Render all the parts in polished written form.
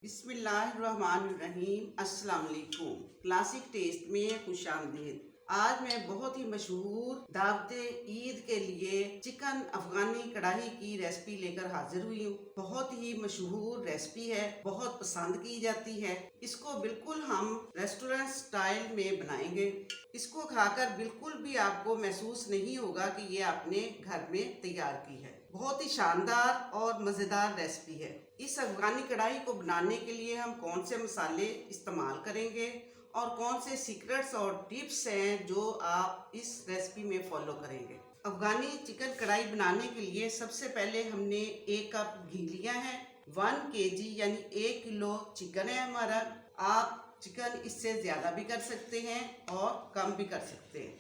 बिस्मिल्लाहिर्रहमानिर्रहीम। अस्सलाम वालेकुम। क्लासिक टेस्ट में खुशामदीद। आज मैं बहुत ही मशहूर दावते ईद के लिए चिकन अफगानी कढ़ाई की रेसिपी लेकर हाजिर हुई हूँ। बहुत ही मशहूर रेसिपी है, बहुत पसंद की जाती है। इसको बिल्कुल हम रेस्टोरेंट स्टाइल में बनाएंगे। इसको खाकर बिल्कुल भी आपको महसूस नहीं होगा कि ये आपने घर में तैयार की है। बहुत ही शानदार और मज़ेदार रेसिपी है। इस अफगानी कढ़ाई को बनाने के लिए हम कौन से मसाले इस्तेमाल करेंगे और कौन से सीक्रेट्स और टिप्स हैं जो आप इस रेसिपी में फॉलो करेंगे। अफगानी चिकन कढ़ाई बनाने के लिए सबसे पहले हमने 1 कप घी लिया है। 1 kg यानी 1 किलो चिकन है हमारा। आप चिकन इससे ज़्यादा भी कर सकते हैं और कम भी कर सकते हैं।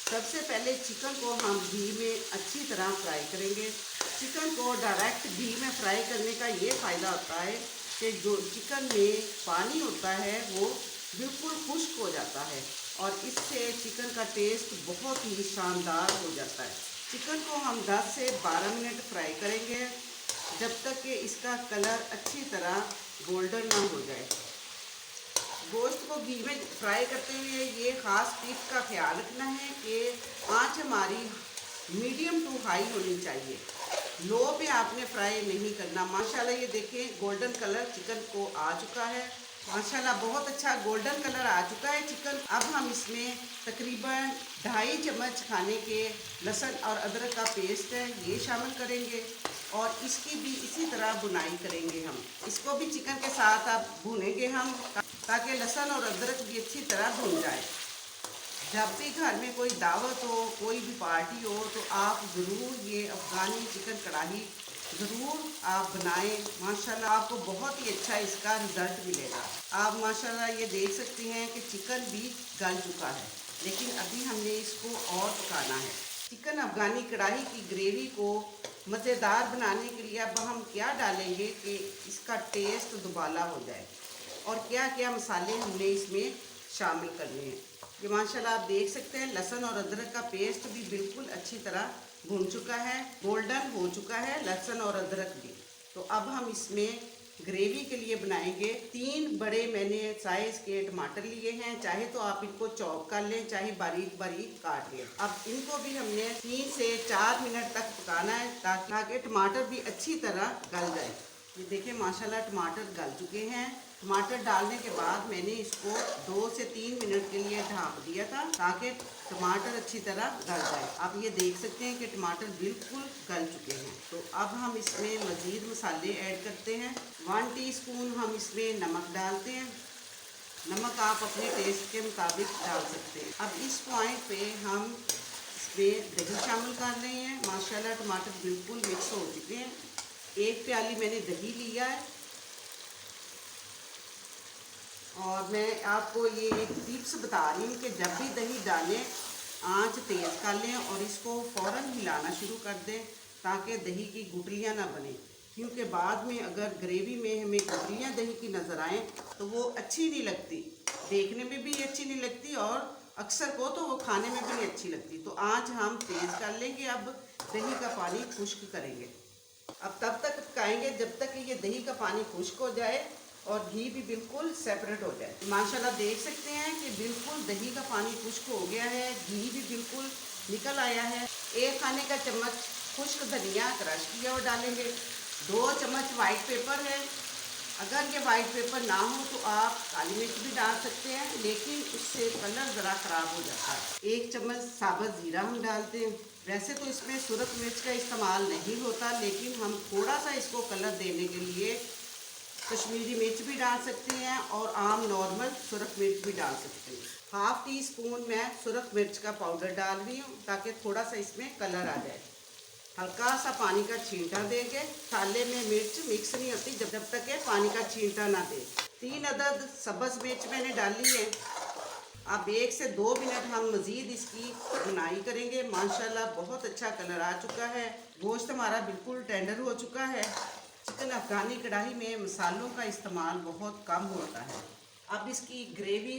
सबसे पहले चिकन को हम घी में अच्छी तरह फ्राई करेंगे। चिकन को डायरेक्ट घी में फ्राई करने का ये फ़ायदा होता है कि जो चिकन में पानी होता है वो बिल्कुल खुश्क हो जाता है और इससे चिकन का टेस्ट बहुत ही शानदार हो जाता है। चिकन को हम 10 से 12 मिनट फ्राई करेंगे जब तक कि इसका कलर अच्छी तरह गोल्डन ना हो जाए। गोश्त को घी में फ्राई करते हुए ये ख़ास टिप का ख्याल रखना है कि आंच हमारी मीडियम टू हाई होनी चाहिए। लो पे आपने फ्राई नहीं करना। माशाल्लाह ये देखें गोल्डन कलर चिकन को आ चुका है। माशाल्लाह बहुत अच्छा गोल्डन कलर आ चुका है चिकन। अब हम इसमें तकरीबन 2.5 चम्मच खाने के लहसुन और अदरक का पेस्ट है ये शामिल करेंगे और इसकी भी इसी तरह भुनाई करेंगे। हम इसको भी चिकन के साथ अब भुनेंगे हम ताकि लहसुन और अदरक भी अच्छी तरह भुन जाए। जब भी घर में कोई दावत हो, कोई भी पार्टी हो तो आप ज़रूर ये अफ़गानी चिकन कढ़ाई ज़रूर आप बनाएं। माशाल्लाह आपको बहुत ही अच्छा इसका रिज़ल्ट मिलेगा। आप माशाल्लाह ये देख सकते हैं कि चिकन भी गल चुका है, लेकिन अभी हमने इसको और पकाना है। चिकन अफ़गानी कढ़ाई की ग्रेवी को मज़ेदार बनाने के लिए अब हम क्या डालेंगे कि इसका टेस्ट दुबाला हो जाए और क्या क्या मसाले हमने इसमें शामिल करने हैं। ये माशाल्लाह आप देख सकते हैं लहसुन और अदरक का पेस्ट भी बिल्कुल अच्छी तरह भुन चुका है, गोल्डन हो चुका है लहसुन और अदरक भी। तो अब हम इसमें ग्रेवी के लिए बनाएंगे। 3 बड़े मैंने साइज़ के टमाटर लिए हैं, चाहे तो आप इनको चॉप कर लें, चाहे बारीक बारीक काट लें। अब इनको भी हमने 3 से 4 मिनट तक पकाना है ताकि टमाटर भी अच्छी तरह गल जाए। ये देखिए माशाल्लाह टमाटर गल चुके हैं। टमाटर डालने के बाद मैंने इसको 2 से 3 मिनट के लिए ढाँप दिया था ताकि टमाटर अच्छी तरह गल जाए। आप ये देख सकते हैं कि टमाटर बिल्कुल गल चुके हैं। तो अब हम इसमें मज़ीद मसाले ऐड करते हैं। 1 टीस्पून हम इसमें नमक डालते हैं। नमक आप अपने टेस्ट के मुताबिक डाल सकते हैं। अब इस पॉइंट पे हम इसमें दही शामिल कर रहे हैं। माशाल्लाह टमाटर बिल्कुल मिक्स हो चुके हैं। 1 प्याली मैंने दही लिया है और मैं आपको ये एक टिप्स बता रही हूँ कि जब भी दही डालें आंच तेज़ कर लें और इसको फ़ौरन हिलाना शुरू कर दें ताकि दही की गुठलियाँ ना बने, क्योंकि बाद में अगर ग्रेवी में हमें गुठलियाँ दही की नज़र आएँ तो वो अच्छी नहीं लगती, देखने में भी अच्छी नहीं लगती और अक्सर को तो वो खाने में भी नहीं अच्छी लगती। तो आंच हम तेज़ कर लेंगे। अब दही का पानी खुश्क करेंगे। अब तब तक पकाएंगे जब तक कि ये दही का पानी खुश्क हो जाए और घी भी बिल्कुल सेपरेट हो जाए। माशाल्लाह देख सकते हैं कि बिल्कुल दही का पानी खुश्क हो गया है, घी भी बिल्कुल निकल आया है। 1 खाने का चम्मच खुश्क धनिया क्रश किया और डालेंगे। 2 चम्मच वाइट पेपर है। अगर ये वाइट पेपर ना हो तो आप काली मिर्च भी डाल सकते हैं, लेकिन उससे कलर ज़रा ख़राब हो जाता है। 1 चम्मच साबुत ज़ीरा हम डालते हैं। वैसे तो इसमें सुरख मिर्च का इस्तेमाल नहीं होता, लेकिन हम थोड़ा सा इसको कलर देने के लिए कश्मीरी मिर्च भी डाल सकते हैं और आम नॉर्मल सुरख मिर्च भी डाल सकते हैं। 1/2 टीस्पून मैं सुरख मिर्च का पाउडर डाल रही हूँ ताकि थोड़ा सा इसमें कलर आ जाए। हल्का सा पानी का छींटा देंगे। मसाले में मिर्च मिक्स नहीं होती जब तक के पानी का छींटा ना दे। 3 अदद सब्ज़ मिर्च मैंने डाली है। अब 1 से 2 मिनट हम मज़ीद इसकी भुनाई करेंगे। माशाल्लाह बहुत अच्छा कलर आ चुका है। गोश्त हमारा बिल्कुल टेंडर हो चुका है। चिकन अफ़गानी कढ़ाई में मसालों का इस्तेमाल बहुत कम होता है। अब इसकी ग्रेवी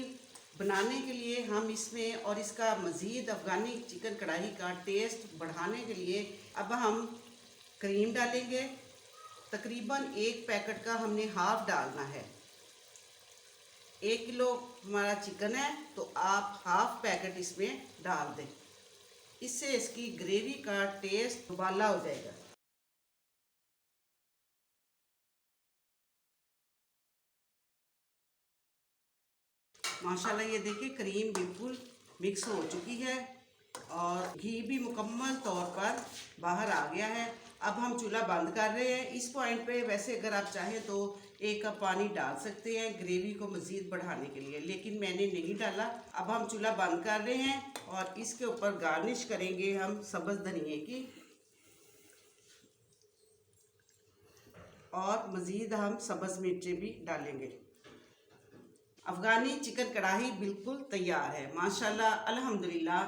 बनाने के लिए हम इसमें और इसका मज़ीद अफ़गानी चिकन कढ़ाई का टेस्ट बढ़ाने के लिए अब हम क्रीम डालेंगे। तकरीबन 1 पैकेट का हमने हाफ डालना है। 1 किलो हमारा चिकन है तो आप हाफ पैकेट इसमें डाल दें। इससे इसकी ग्रेवी का टेस्ट दुबाला हो जाएगा। माशाल्लाह ये देखिए क्रीम बिल्कुल मिक्स हो चुकी है और घी भी मुकम्मल तौर पर बाहर आ गया है। अब हम चूल्हा बंद कर रहे हैं। इस पॉइंट पे वैसे अगर आप चाहें तो 1 कप पानी डाल सकते हैं ग्रेवी को मज़ीद बढ़ाने के लिए, लेकिन मैंने नहीं डाला। अब हम चूल्हा बंद कर रहे हैं और इसके ऊपर गार्निश करेंगे हम सब्ज़ धनिए की, और मज़ीद हम सब्ज़ मिर्चें भी डालेंगे। अफ़गानी चिकन कढ़ाई बिल्कुल तैयार है। माशाल्लाह अल्हम्दुलिल्लाह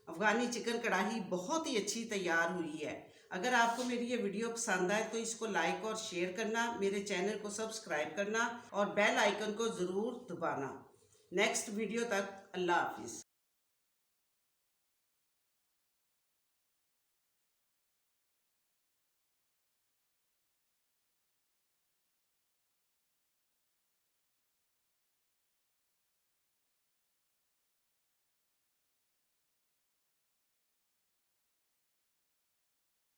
अफ़गानी चिकन कढ़ाई बहुत ही अच्छी तैयार हुई है। अगर आपको मेरी ये वीडियो पसंद आए तो इसको लाइक और शेयर करना, मेरे चैनल को सब्सक्राइब करना और बेल आइकन को ज़रूर दबाना। नेक्स्ट वीडियो तक अल्लाह हाफिज़।